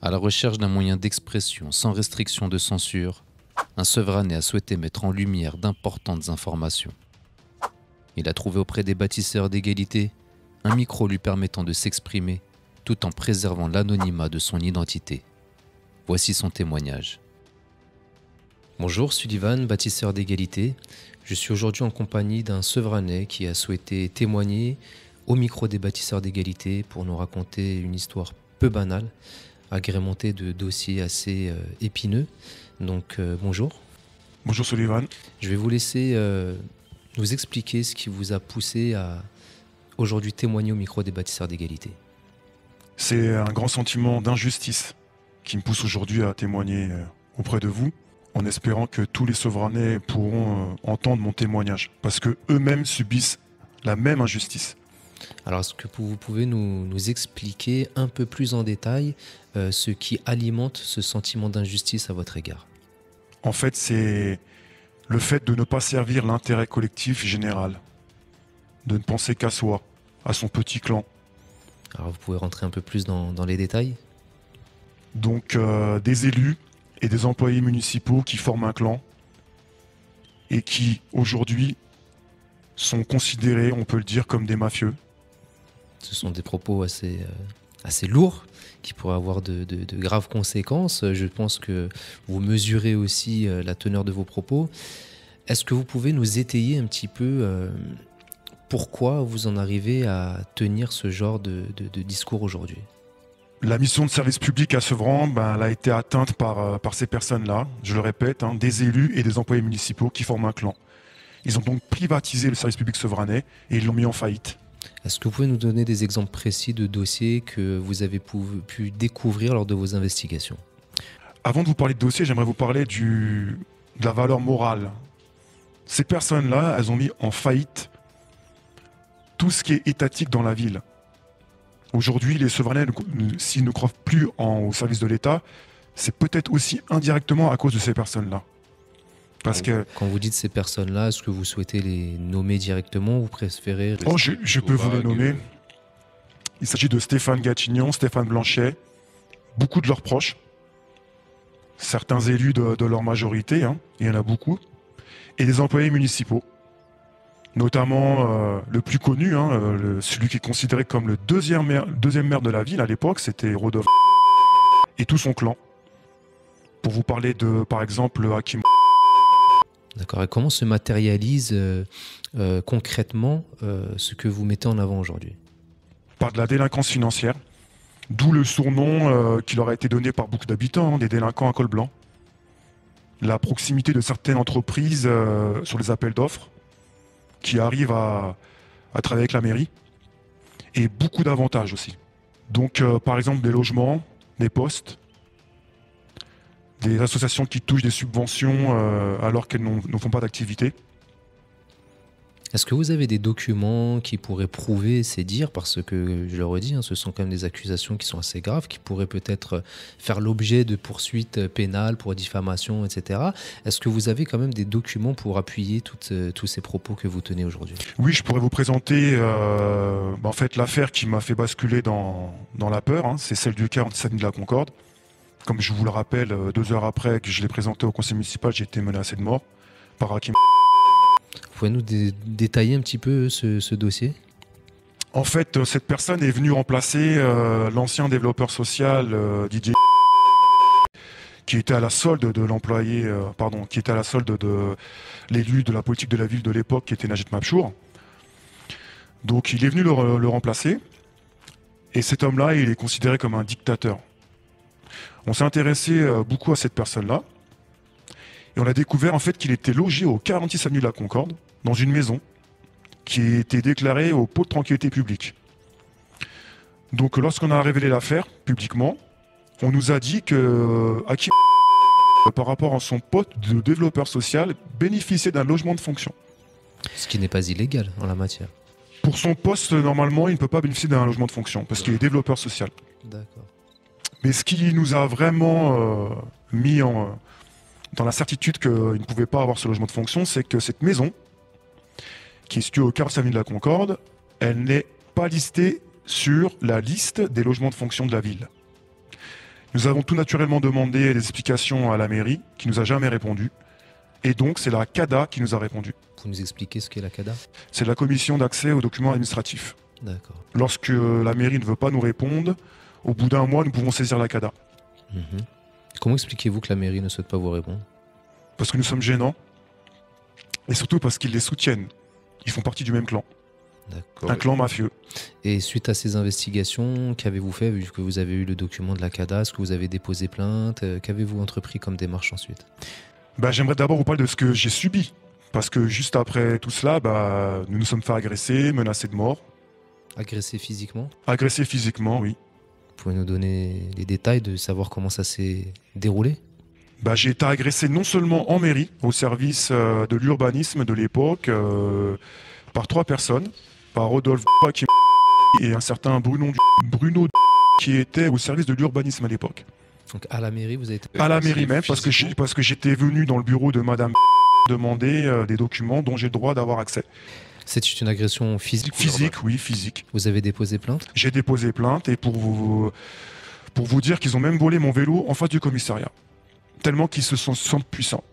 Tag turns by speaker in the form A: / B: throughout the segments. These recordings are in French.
A: À la recherche d'un moyen d'expression sans restriction de censure, un Sevranais a souhaité mettre en lumière d'importantes informations. Il a trouvé auprès des bâtisseurs d'égalité un micro lui permettant de s'exprimer tout en préservant l'anonymat de son identité. Voici son témoignage. Bonjour, Sullivan, bâtisseur d'égalité. Je suis aujourd'hui en compagnie d'un Sevranais qui a souhaité témoigner au micro des bâtisseurs d'égalité pour nous raconter une histoire peu banale, agrémentée de dossiers assez épineux. Donc bonjour.
B: Bonjour Sullivan.
A: Je vais vous laisser nous expliquer ce qui vous a poussé à aujourd'hui témoigner au micro des bâtisseurs d'égalité.
B: C'est un grand sentiment d'injustice qui me pousse aujourd'hui à témoigner auprès de vous, en espérant que tous les Sevranais pourront entendre mon témoignage, parce que eux-mêmes subissent la même injustice.
A: Alors, est-ce que vous pouvez nous expliquer un peu plus en détail ce qui alimente ce sentiment d'injustice à votre égard?
B: En fait, c'est le fait de ne pas servir l'intérêt collectif général, de ne penser qu'à soi, à son petit clan.
A: Alors, vous pouvez rentrer un peu plus dans les détails?
B: Donc, des élus et des employés municipaux qui forment un clan et qui, aujourd'hui, sont considérés, on peut le dire, comme des mafieux.
A: Ce sont des propos assez lourds qui pourraient avoir de graves conséquences. Je pense que vous mesurez aussi la teneur de vos propos. Est-ce que vous pouvez nous étayer un petit peu pourquoi vous en arrivez à tenir ce genre de discours aujourd'hui?
B: La mission de service public à Sevran, elle a été atteinte par ces personnes-là, je le répète, des élus et des employés municipaux qui forment un clan. Ils ont donc privatisé le service public sevranais et ils l'ont mis en faillite.
A: Est-ce que vous pouvez nous donner des exemples précis de dossiers que vous avez pu découvrir lors de vos investigations?
B: Avant de vous parler de dossiers, j'aimerais vous parler de la valeur morale. Ces personnes-là, elles ont mis en faillite tout ce qui est étatique dans la ville. Aujourd'hui, les Sevranais, s'ils ne croient plus au service de l'État, c'est peut-être aussi indirectement à cause de ces personnes-là. Parce que
A: quand vous dites ces personnes-là, est-ce que vous souhaitez les nommer directement ou vous préférez...
B: je peux vous les nommer. Il s'agit de Stéphane Gatignon, Stéphane Blanchet, beaucoup de leurs proches, certains élus de leur majorité, il y en a beaucoup, et des employés municipaux. Notamment le plus connu, celui qui est considéré comme le deuxième maire de la ville à l'époque, c'était Rodolphe et tout son clan. Pour vous parler de, par exemple, Hakim.
A: D'accord. Et comment se matérialise concrètement ce que vous mettez en avant aujourd'hui?
B: Par de la délinquance financière, d'où le surnom qui leur a été donné par beaucoup d'habitants, des délinquants à col blanc. La proximité de certaines entreprises sur les appels d'offres, qui arrivent à travailler avec la mairie, et beaucoup d'avantages aussi. Donc, par exemple, des logements, des postes, des associations qui touchent des subventions alors qu'elles ne font pas d'activité.
A: Est-ce que vous avez des documents qui pourraient prouver ces dires? Parce que, je le redis, ce sont quand même des accusations qui sont assez graves, qui pourraient peut-être faire l'objet de poursuites pénales pour diffamation, etc. Est-ce que vous avez quand même des documents pour appuyer tous ces propos que vous tenez aujourd'hui?
B: Oui, je pourrais vous présenter en fait, l'affaire qui m'a fait basculer dans la peur. C'est celle du 47 de la Concorde. Comme je vous le rappelle, 2 heures après que je l'ai présenté au conseil municipal, j'ai été menacé de mort par Hakim.
A: Vous pouvez nous détailler un petit peu ce dossier?
B: En fait, cette personne est venue remplacer l'ancien développeur social Didier, qui était à la solde de l'employé, qui était à la solde de l'élu de la politique de la ville de l'époque, qui était Najit Mabchour. Donc il est venu le remplacer, et cet homme-là, il est considéré comme un dictateur. On s'est intéressé beaucoup à cette personne-là, et on a découvert en fait qu'il était logé au 46 avenue de la Concorde, dans une maison qui était déclarée au pôle de tranquillité publique. Donc lorsqu'on a révélé l'affaire publiquement, on nous a dit que Hakim, par rapport à son poste de développeur social, bénéficiait d'un logement de fonction.
A: Ce qui n'est pas illégal en la matière.
B: Pour son poste, normalement, il ne peut pas bénéficier d'un logement de fonction, parce qu'il est développeur social.
A: D'accord.
B: Mais ce qui nous a vraiment mis dans la certitude qu'il ne pouvait pas avoir ce logement de fonction, c'est que cette maison, qui est située au 45 avenue de la Concorde, elle n'est pas listée sur la liste des logements de fonction de la ville. Nous avons tout naturellement demandé des explications à la mairie, qui nous a jamais répondu. Et donc, c'est la CADA qui nous a répondu.
A: Vous nous expliquez ce qu'est la CADA?
B: C'est la commission d'accès aux documents administratifs.
A: D'accord.
B: Lorsque la mairie ne veut pas nous répondre, au bout d'un mois, nous pouvons saisir la CADA.
A: Comment expliquez-vous que la mairie ne souhaite pas vous répondre?
B: Parce que nous sommes gênants. Et surtout parce qu'ils les soutiennent. Ils font partie du même clan.
A: D'accord.
B: Un clan mafieux.
A: Et suite à ces investigations, qu'avez-vous fait vu que vous avez eu le document de la CADA? Est-ce que vous avez déposé plainte? Qu'avez-vous entrepris comme démarche ensuite?
B: J'aimerais d'abord vous parler de ce que j'ai subi. Parce que juste après tout cela, nous nous sommes fait agresser, menacés de mort.
A: Agressé physiquement?
B: Agressés physiquement, oui.
A: Vous pouvez nous donner les détails de savoir comment ça s'est déroulé?
B: J'ai été agressé non seulement en mairie, au service de l'urbanisme de l'époque, par 3 personnes. Par Rodolphe et un certain Bruno qui était au service de l'urbanisme à l'époque.
A: Donc à la mairie, vous avez été...
B: À la mairie même, parce que j'étais venu dans le bureau de madame demander des documents dont j'ai le droit d'avoir accès.
A: C'est une agression physique?
B: Physique, oui, physique.
A: Vous avez déposé plainte?
B: J'ai déposé plainte et pour vous dire qu'ils ont même volé mon vélo en face du commissariat. Tellement qu'ils se sentent puissants.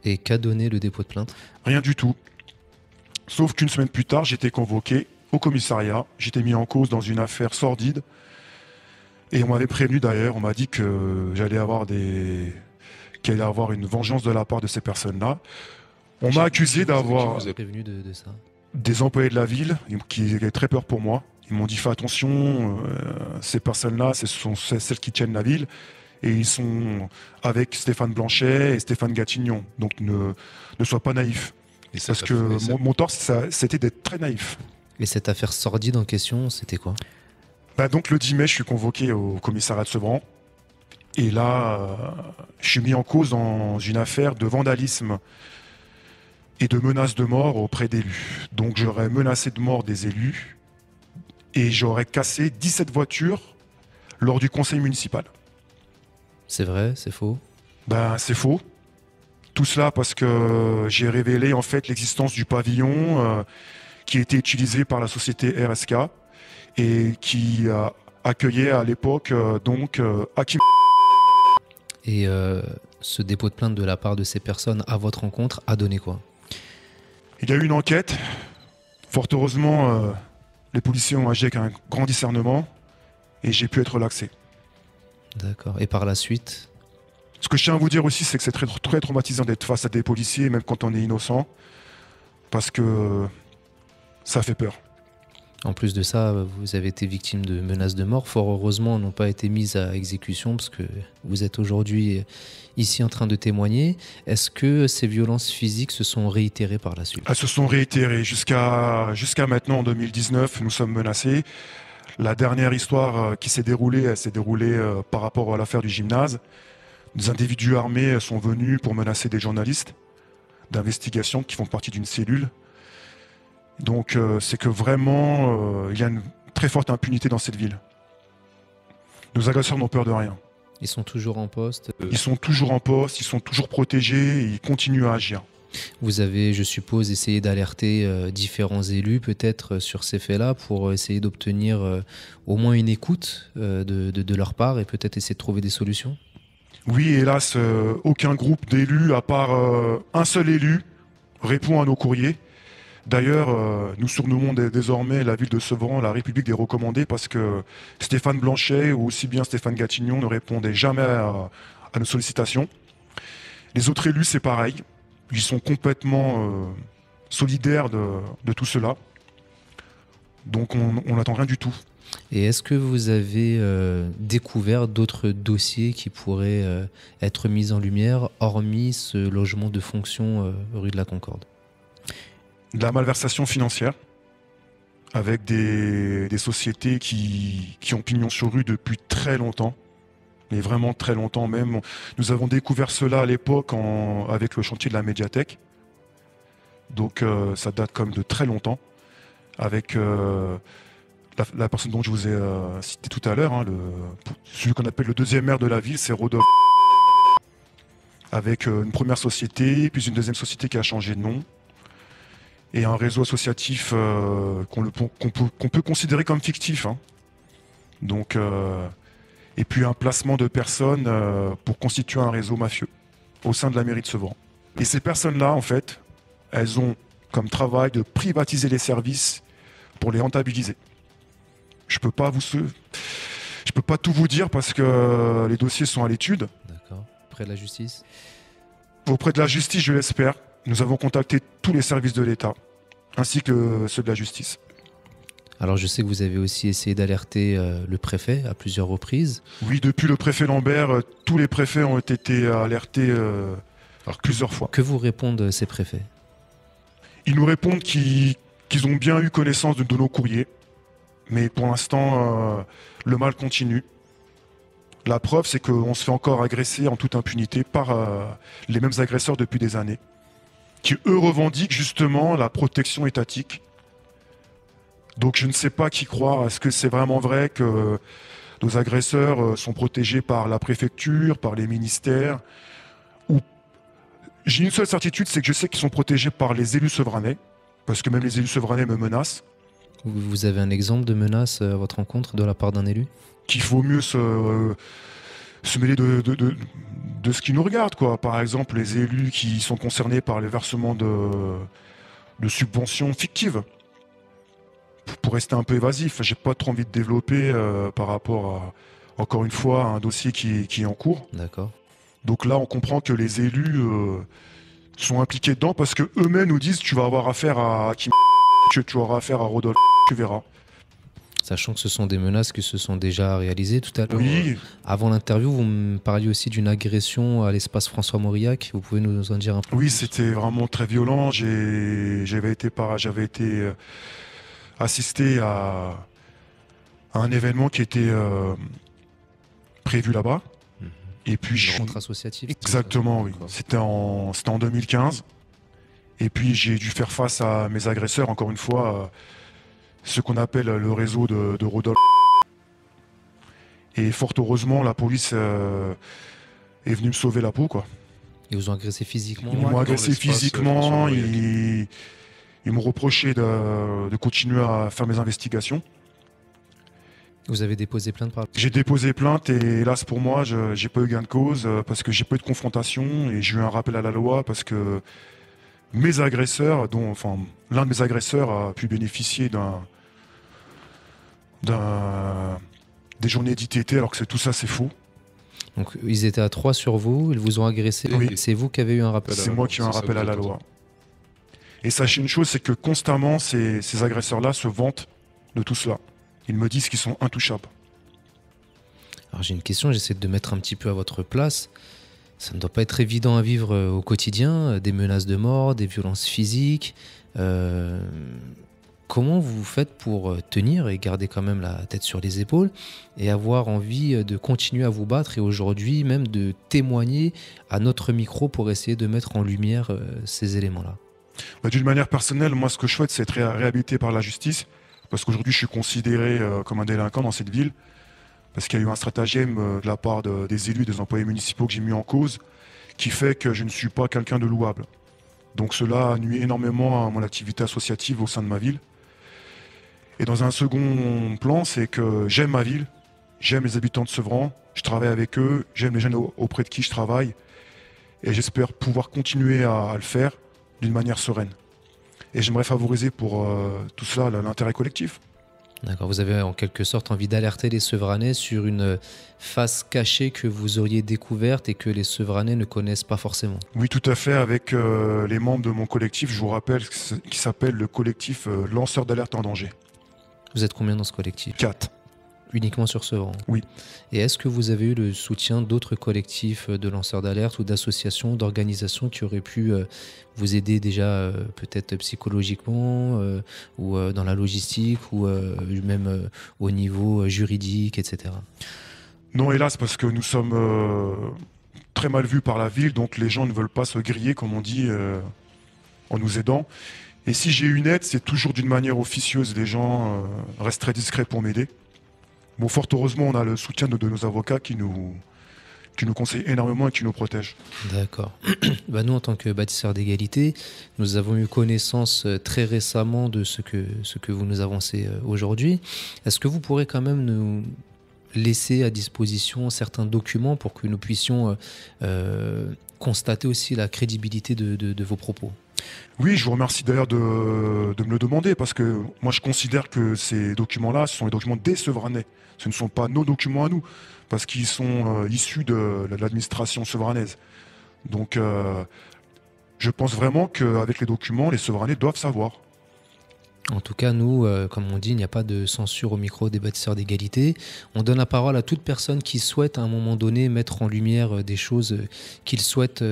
A: Et qu'a donné le dépôt de plainte?
B: Rien du tout. Sauf qu'une semaine plus tard, j'étais convoqué au commissariat. J'étais mis en cause dans une affaire sordide. Et on m'avait prévenu d'ailleurs, on m'a dit que j'allais avoir qu'il allait avoir une vengeance de la part de ces personnes-là. On m'a accusé d'avoir...
A: Qui vous a prévenu de ça?
B: Des employés de la ville qui avaient très peur pour moi. Ils m'ont dit fais attention, ces personnes-là, ce sont celles qui tiennent la ville. Et ils sont avec Stéphane Blanchet et Stéphane Gatignon. Donc ne sois pas naïf. Parce que mon tort, c'était d'être très naïf.
A: Et cette affaire sordide en question, c'était quoi?
B: Donc le 10 mai, je suis convoqué au commissariat de Sevran. Et là, je suis mis en cause dans une affaire de vandalisme et de menaces de mort auprès d'élus. Donc j'aurais menacé de mort des élus et j'aurais cassé 17 voitures lors du conseil municipal.
A: C'est vrai? C'est faux?
B: C'est faux. Tout cela parce que j'ai révélé en fait l'existence du pavillon qui était utilisé par la société RSK et qui accueillait à l'époque Hakim.
A: Et ce dépôt de plainte de la part de ces personnes à votre rencontre a donné quoi?
B: Il y a eu une enquête. Fort heureusement, les policiers ont agi avec un grand discernement et j'ai pu être relaxé.
A: D'accord. Et par la suite?
B: Ce que je tiens à vous dire aussi, c'est que c'est très, très traumatisant d'être face à des policiers, même quand on est innocent, parce que ça fait peur.
A: En plus de ça, vous avez été victime de menaces de mort. Fort heureusement, n'ont pas été mises à exécution parce que vous êtes aujourd'hui ici en train de témoigner. Est-ce que ces violences physiques se sont réitérées par la suite?
B: Elles se sont réitérées. Jusqu'à maintenant, en 2019, nous sommes menacés. La dernière histoire qui s'est déroulée, elle s'est déroulée par rapport à l'affaire du gymnase. Des individus armés sont venus pour menacer des journalistes d'investigation qui font partie d'une cellule. Donc c'est que vraiment, il y a une très forte impunité dans cette ville. Nos agresseurs n'ont peur de rien.
A: Ils sont toujours en poste?
B: Ils sont toujours en poste, ils sont toujours protégés et ils continuent à agir.
A: Vous avez, je suppose, essayé d'alerter différents élus peut-être sur ces faits-là pour essayer d'obtenir au moins une écoute de leur part et peut-être essayer de trouver des solutions?
B: Oui, hélas, aucun groupe d'élus, à part un seul élu, répond à nos courriers. D'ailleurs, nous surnommons désormais la ville de Sevran la République des recommandés parce que Stéphane Blanchet ou aussi bien Stéphane Gatignon ne répondaient jamais à nos sollicitations. Les autres élus, c'est pareil. Ils sont complètement solidaires de tout cela. Donc on n'attend rien du tout.
A: Et est-ce que vous avez découvert d'autres dossiers qui pourraient être mis en lumière, hormis ce logement de fonction rue de la Concorde?
B: De la malversation financière, avec des sociétés qui ont pignon sur rue depuis très longtemps, mais vraiment très longtemps même. Nous avons découvert cela à l'époque avec le chantier de la médiathèque. Donc ça date quand même de très longtemps, avec la personne dont je vous ai cité tout à l'heure, celui qu'on appelle le deuxième maire de la ville, c'est Rodolphe, avec une première société, puis une deuxième société qui a changé de nom, et un réseau associatif qu'on peut considérer comme fictif. Donc et puis un placement de personnes pour constituer un réseau mafieux au sein de la mairie de Sevran. Et ces personnes-là, en fait, elles ont comme travail de privatiser les services pour les rentabiliser. Je peux pas tout vous dire parce que les dossiers sont à l'étude.
A: D'accord. Près de la justice?
B: Auprès de la justice, je l'espère. Nous avons contacté tous les services de l'État, ainsi que ceux de la justice.
A: Alors je sais que vous avez aussi essayé d'alerter le préfet à plusieurs reprises.
B: Oui, depuis le préfet Lambert, tous les préfets ont été alertés plusieurs fois.
A: Que vous répondent ces préfets?
B: Ils nous répondent qu'ils ont bien eu connaissance de nos courriers, mais pour l'instant, le mal continue. La preuve, c'est qu'on se fait encore agresser en toute impunité par les mêmes agresseurs depuis des années, qui eux revendiquent justement la protection étatique. Donc je ne sais pas qui croire. Est-ce que c'est vraiment vrai que nos agresseurs sont protégés par la préfecture, par les ministères ou... J'ai une seule certitude, c'est que je sais qu'ils sont protégés par les élus sevranais, parce que même les élus sevranais me menacent.
A: Vous avez un exemple de menace à votre rencontre de la part d'un élu?
B: Qu'il faut mieux se mêler de ce qui nous regarde, quoi. Par exemple, les élus qui sont concernés par les versements de subventions fictives. Pour rester un peu évasif, j'ai pas trop envie de développer par rapport à, encore une fois, un dossier qui est en cours.
A: D'accord.
B: Donc là, on comprend que les élus sont impliqués dedans parce que eux-mêmes nous disent tu vas avoir affaire à Kim, tu auras affaire à Rodolphe, tu verras.
A: Sachant que ce sont des menaces qui se sont déjà réalisées tout à l'heure.
B: Oui.
A: Avant l'interview, vous me parliez aussi d'une agression à l'espace François Mauriac. Vous pouvez nous en dire un peu?
B: Oui, c'était vraiment très violent. J'avais été assisté à un événement qui était prévu là-bas. Et puis
A: Une rencontre associative?
B: Exactement, oui. C'était en 2015. Et puis j'ai dû faire face à mes agresseurs, encore une fois, ce qu'on appelle le réseau de Rodolphe. Et fort heureusement, la police est venue me sauver la peau, quoi.
A: Ils vous ont agressé physiquement?
B: Ils m'ont agressé physiquement, ils m'ont reproché de continuer à faire mes investigations.
A: Vous avez déposé plainte par...
B: J'ai déposé plainte et hélas pour moi, j'ai pas eu gain de cause parce que j'ai pas eu de confrontation et j'ai eu un rappel à la loi parce que mes agresseurs, l'un de mes agresseurs a pu bénéficier des journées d'ITT alors que tout ça c'est faux.
A: Donc ils étaient à 3 sur vous, ils vous ont agressé.
B: Oui.
A: C'est vous qui avez eu un rappel?
B: C'est moi qui ai eu un rappel à la loi. Et sachez une chose, c'est que constamment ces agresseurs-là se vantent de tout cela. Ils me disent qu'ils sont intouchables.
A: Alors j'ai une question, j'essaie de mettre un petit peu à votre place. Ça ne doit pas être évident à vivre au quotidien, des menaces de mort, des violences physiques. Comment vous faites pour tenir et garder quand même la tête sur les épaules et avoir envie de continuer à vous battre et aujourd'hui même de témoigner à notre micro pour essayer de mettre en lumière ces éléments-là?
B: D'une manière personnelle, moi ce que je souhaite c'est être réhabilité par la justice. Parce qu'aujourd'hui, je suis considéré comme un délinquant dans cette ville, parce qu'il y a eu un stratagème de la part des élus, des employés municipaux que j'ai mis en cause, qui fait que je ne suis pas quelqu'un de louable. Donc cela nuit énormément à mon activité associative au sein de ma ville. Et dans un second plan, c'est que j'aime ma ville, j'aime les habitants de Sevran, je travaille avec eux, j'aime les jeunes auprès de qui je travaille, et j'espère pouvoir continuer à le faire d'une manière sereine. Et j'aimerais favoriser pour tout cela l'intérêt collectif.
A: D'accord, vous avez en quelque sorte envie d'alerter les Sevranais sur une face cachée que vous auriez découverte et que les Sevranais ne connaissent pas forcément.
B: Oui, tout à fait, avec les membres de mon collectif, je vous rappelle, qui s'appelle le collectif Lanceurs d'alerte en danger.
A: Vous êtes combien dans ce collectif?
B: 4.
A: Uniquement sur Sevran?
B: Oui.
A: Et est-ce que vous avez eu le soutien d'autres collectifs de lanceurs d'alerte ou d'associations, d'organisations qui auraient pu vous aider déjà peut-être psychologiquement ou dans la logistique ou même au niveau juridique, etc.?
B: Non, hélas, parce que nous sommes très mal vus par la ville, donc les gens ne veulent pas se griller, comme on dit, en nous aidant. Et si j'ai une aide, c'est toujours d'une manière officieuse. Les gens restent très discrets pour m'aider. Bon, fort heureusement, on a le soutien de nos avocats qui nous conseillent énormément et qui nous protègent.
A: D'accord. Nous, en tant que bâtisseurs d'égalité, nous avons eu connaissance très récemment de ce que vous nous avancez aujourd'hui. Est-ce que vous pourrez quand même nous
C: laisser à disposition certains documents pour que nous puissions constater aussi la crédibilité de vos propos.
B: Oui, je vous remercie d'ailleurs de me le demander parce que moi je considère que ces documents-là, ce sont les documents des Sevranais. Ce ne sont pas nos documents à nous parce qu'ils sont issus de l'administration sevranaise. Donc je pense vraiment qu'avec les documents, les Sevranais doivent savoir.
C: En tout cas, nous, comme on dit, il n'y a pas de censure au micro des bâtisseurs d'égalité. On donne la parole à toute personne qui souhaite à un moment donné mettre en lumière des choses qu'il souhaite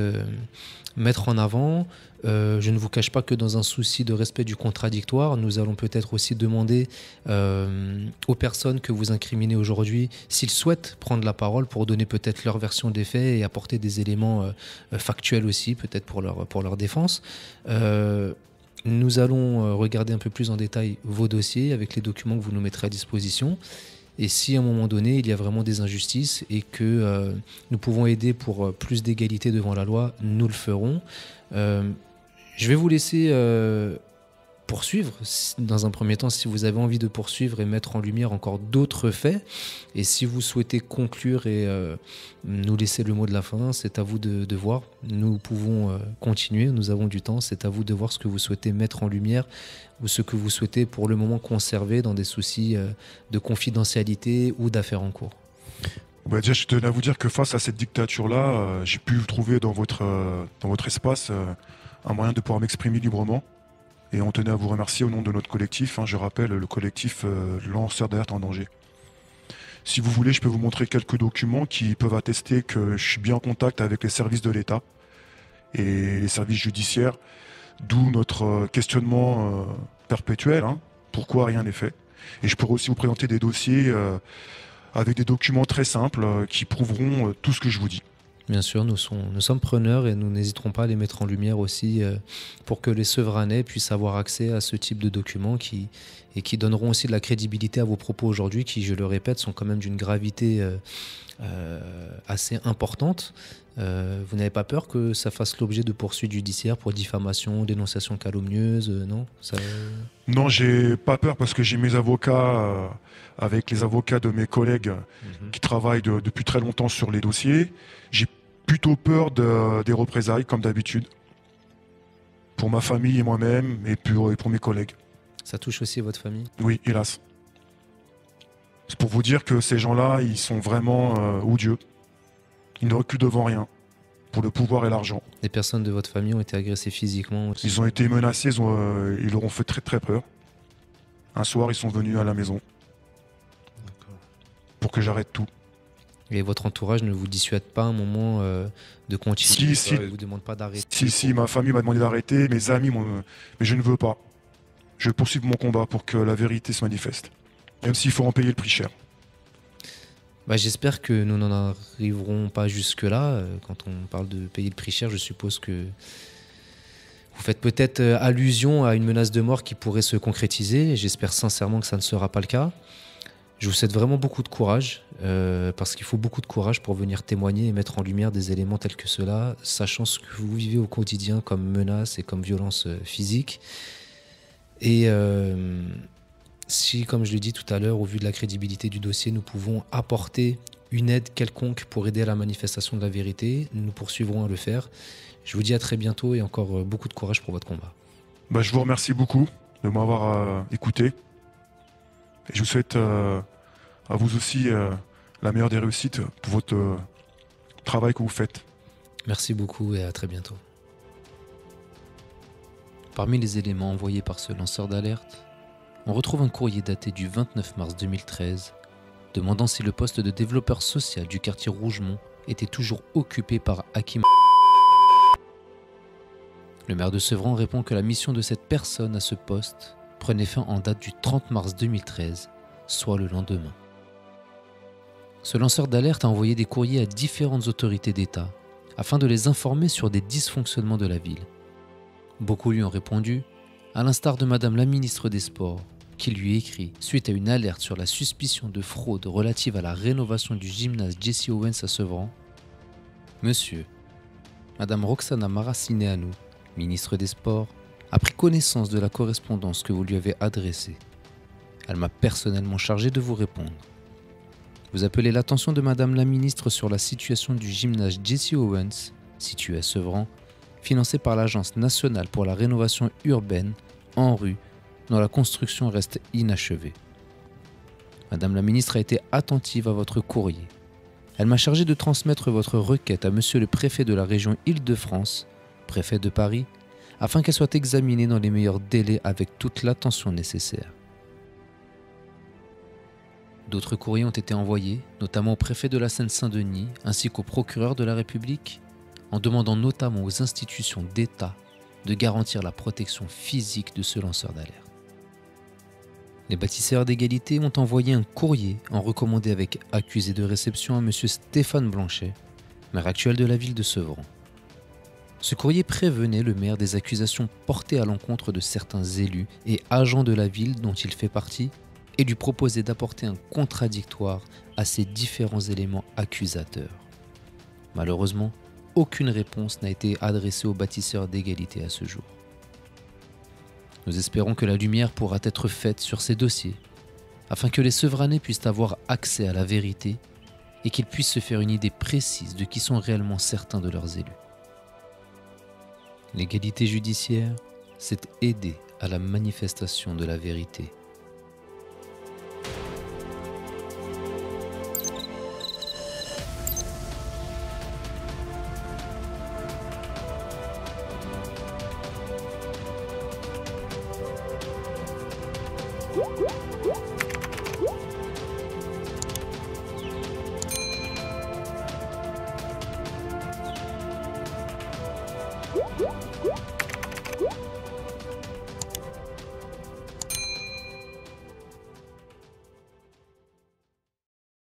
C: mettre en avant. Je ne vous cache pas que dans un souci de respect du contradictoire, nous allons peut-être aussi demander aux personnes que vous incriminez aujourd'hui s'ils souhaitent prendre la parole pour donner peut-être leur version des faits et apporter des éléments factuels aussi, peut-être pour leur défense. Nous allons regarder un peu plus en détail vos dossiers avec les documents que vous nous mettrez à disposition. Et si à un moment donné, il y a vraiment des injustices et que nous pouvons aider pour plus d'égalité devant la loi, nous le ferons. Je vais vous laisser poursuivre. Dans un premier temps, si vous avez envie de poursuivre et mettre en lumière encore d'autres faits, et si vous souhaitez conclure et nous laisser le mot de la fin, c'est à vous de voir. Nous pouvons continuer, nous avons du temps, c'est à vous de voir ce que vous souhaitez mettre en lumière ou ce que vous souhaitez pour le moment conserver dans des soucis de confidentialité ou d'affaires en cours.
B: Bah déjà, je tenais à vous dire que face à cette dictature-là, j'ai pu trouver dans votre espace un moyen de pouvoir m'exprimer librement. Et on tenait à vous remercier au nom de notre collectif. Je rappelle, le collectif Lanceurs d'alerte en danger. Si vous voulez, je peux vous montrer quelques documents qui peuvent attester que je suis bien en contact avec les services de l'État et les services judiciaires, d'où notre questionnement perpétuel. Pourquoi rien n'est fait? Et je pourrais aussi vous présenter des dossiers avec des documents très simples qui prouveront tout ce que je vous dis.
C: Bien sûr, nous sommes preneurs et nous n'hésiterons pas à les mettre en lumière aussi pour que les Sevranais puissent avoir accès à ce type de documents qui donneront aussi de la crédibilité à vos propos aujourd'hui qui, je le répète, sont quand même d'une gravité assez importante. Vous n'avez pas peur que ça fasse l'objet de poursuites judiciaires pour diffamation, dénonciation calomnieuse, non
B: Non, j'ai pas peur parce que j'ai mes avocats avec les avocats de mes collègues qui travaillent depuis très longtemps sur les dossiers. J'ai plutôt peur des représailles, comme d'habitude, pour ma famille et moi-même et pour mes collègues.
C: Ça touche aussi votre famille?
B: Oui, hélas. C'est pour vous dire que ces gens-là, ils sont vraiment odieux. Ils ne reculent devant rien, pour le pouvoir et l'argent.
C: Les personnes de votre famille ont été agressées physiquement aussi.
B: Ils ont été menacés, ils leur ont fait très très peur. Un soir, ils sont venus à la maison. Pour que j'arrête tout.
C: Et votre entourage ne vous dissuade pas un moment de continuer?
B: Si.
C: Il ne vous demande pas d'arrêter?
B: Si, ma famille m'a demandé d'arrêter, mes amis, mais je ne veux pas. Je vais poursuivre mon combat pour que la vérité se manifeste. Même s'il faut en payer le prix cher.
C: J'espère que nous n'en arriverons pas jusque-là. Quand on parle de payer le prix cher, je suppose que vous faites peut-être allusion à une menace de mort qui pourrait se concrétiser. J'espère sincèrement que ça ne sera pas le cas. Je vous souhaite vraiment beaucoup de courage, parce qu'il faut beaucoup de courage pour venir témoigner et mettre en lumière des éléments tels que ceux-là, sachant ce que vous vivez au quotidien comme menace et comme violence physique. Et si, comme je l'ai dit tout à l'heure, au vu de la crédibilité du dossier, nous pouvons apporter une aide quelconque pour aider à la manifestation de la vérité, nous poursuivrons à le faire. Je vous dis à très bientôt et encore beaucoup de courage pour votre combat.
B: Je vous remercie beaucoup de m'avoir écouté. Et je vous souhaite à vous aussi la meilleure des réussites pour votre travail que vous faites.
C: Merci beaucoup et à très bientôt.
A: Parmi les éléments envoyés par ce lanceur d'alerte, on retrouve un courrier daté du 29 mars 2013 demandant si le poste de développeur social du quartier Rougemont était toujours occupé par Hakim. Le maire de Sevran répond que la mission de cette personne à ce poste prenait fin en date du 30 mars 2013, soit le lendemain. Ce lanceur d'alerte a envoyé des courriers à différentes autorités d'État afin de les informer sur des dysfonctionnements de la ville. Beaucoup lui ont répondu, à l'instar de Madame la ministre des Sports, qui lui écrit suite à une alerte sur la suspicion de fraude relative à la rénovation du gymnase Jesse Owens à Sevran. Monsieur, Madame Roxana Maracineanu, ministre des Sports, a pris connaissance de la correspondance que vous lui avez adressée. Elle m'a personnellement chargé de vous répondre. Vous appelez l'attention de Madame la Ministre sur la situation du gymnase Jesse Owens, situé à Sevran, financé par l'Agence nationale pour la rénovation urbaine, en rue, dont la construction reste inachevée. Madame la Ministre a été attentive à votre courrier. Elle m'a chargé de transmettre votre requête à Monsieur le préfet de la région Île-de-France, préfet de Paris, afin qu'elle soit examinée dans les meilleurs délais avec toute l'attention nécessaire. D'autres courriers ont été envoyés, notamment au préfet de la Seine-Saint-Denis ainsi qu'au procureur de la République, en demandant notamment aux institutions d'État de garantir la protection physique de ce lanceur d'alerte. Les bâtisseurs d'égalité ont envoyé un courrier en recommandé avec accusé de réception à M. Stéphane Blanchet, maire actuel de la ville de Sevran. Ce courrier prévenait le maire des accusations portées à l'encontre de certains élus et agents de la ville dont il fait partie et lui proposait d'apporter un contradictoire à ces différents éléments accusateurs. Malheureusement, aucune réponse n'a été adressée aux bâtisseurs d'égalité à ce jour. Nous espérons que la lumière pourra être faite sur ces dossiers, afin que les Sevranais puissent avoir accès à la vérité et qu'ils puissent se faire une idée précise de qui sont réellement certains de leurs élus. L'égalité judiciaire, c'est aider à la manifestation de la vérité